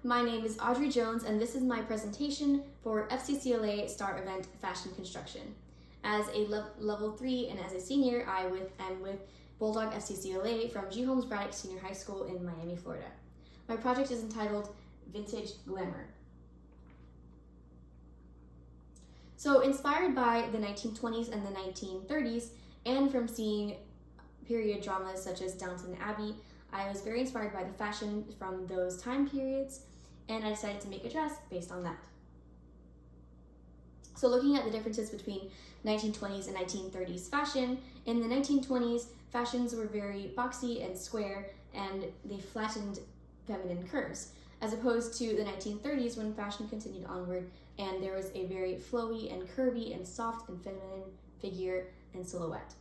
My name is Audrey Jones, and this is my presentation for FCCLA Star Event Fashion Construction. As a level 3 and as a senior, I am with Bulldog FCCLA from Holmes Braddock Senior High School in Miami, Florida. My project is entitled Vintage Glamour. So inspired by the 1920s and the 1930s, and from seeing period dramas such as Downton Abbey, I was very inspired by the fashion from those time periods, and I decided to make a dress based on that. So looking at the differences between 1920s and 1930s fashion, in the 1920s, fashions were very boxy and square, and they flattened feminine curves, as opposed to the 1930s when fashion continued onward, and there was a very flowy and curvy and soft and feminine figure and silhouette.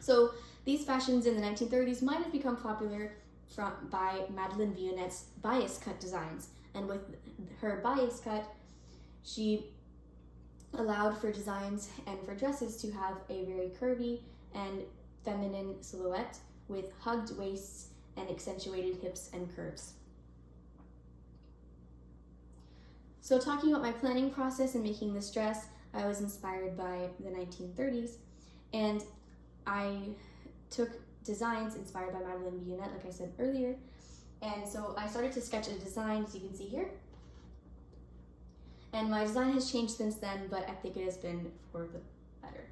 So these fashions in the 1930s might have become popular by Madeleine Vionet's bias cut designs, and with her bias cut, she allowed for designs and for dresses to have a very curvy and feminine silhouette with hugged waists and accentuated hips and curves. So talking about my planning process in making this dress, I was inspired by the 1930s, and I took designs inspired by Madeleine Vionet, like I said earlier, and so I started to sketch a design, as you can see here. And my design has changed since then, but I think it has been for the better.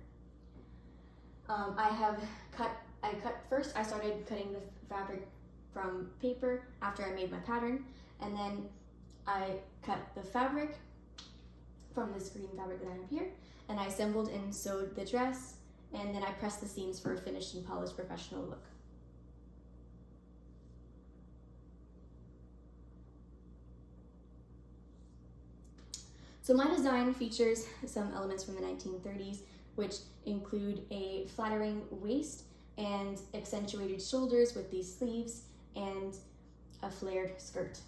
First I started cutting the fabric from paper after I made my pattern, and then I cut the fabric from this green fabric that I have here, and I assembled and sewed the dress, and then I pressed the seams for a finished and polished professional look. So my design features some elements from the 1930s, which include a flattering waist and accentuated shoulders with these sleeves and a flared skirt.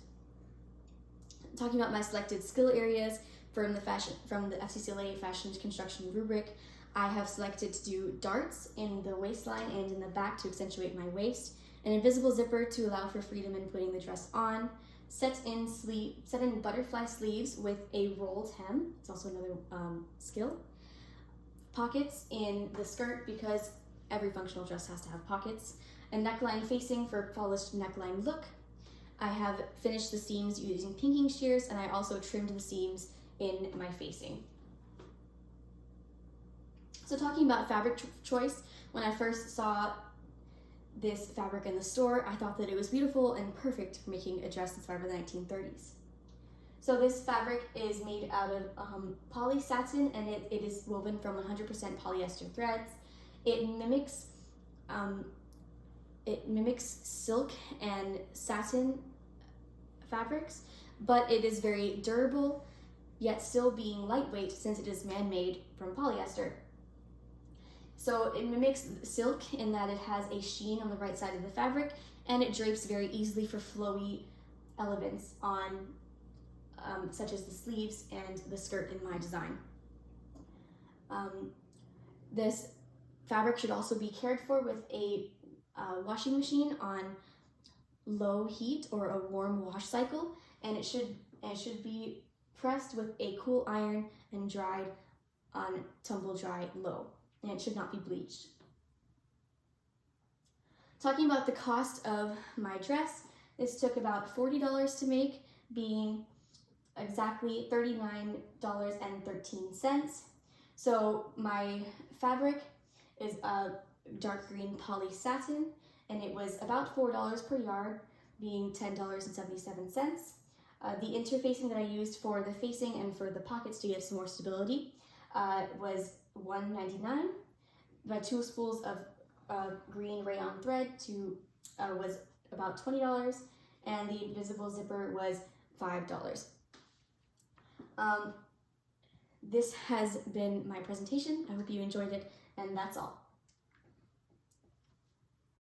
Talking about my selected skill areas from the FCCLA Fashion Construction rubric, I have selected to do darts in the waistline and in the back to accentuate my waist, an invisible zipper to allow for freedom in putting the dress on, set in butterfly sleeves with a rolled hem. It's also another skill. Pockets in the skirt because every functional dress has to have pockets. A neckline facing for polished neckline look. I have finished the seams using pinking shears, and I also trimmed the seams in my facing. So talking about fabric choice, when I first saw this fabric in the store, I thought that it was beautiful and perfect for making a dress inspired by the 1930s. So this fabric is made out of poly satin, and it is woven from 100% polyester threads. It mimics silk and satin fabrics, but it is very durable, yet still being lightweight since it is man-made from polyester. So it mimics silk in that it has a sheen on the right side of the fabric, and it drapes very easily for flowy elements on such as the sleeves and the skirt in my design. This fabric should also be cared for with a washing machine on low heat or a warm wash cycle, and it should be pressed with a cool iron and dried on tumble dry low, and it should not be bleached. Talking about the cost of my dress, this took about $40 to make, being exactly $39.13. So my fabric is a dark green poly satin, and it was about $4 per yard, being $10.77. The interfacing that I used for the facing and for the pockets to give some more stability was $1.99. My 2 spools of green rayon thread was about $20, and the invisible zipper was $5. This has been my presentation. I hope you enjoyed it, and that's all.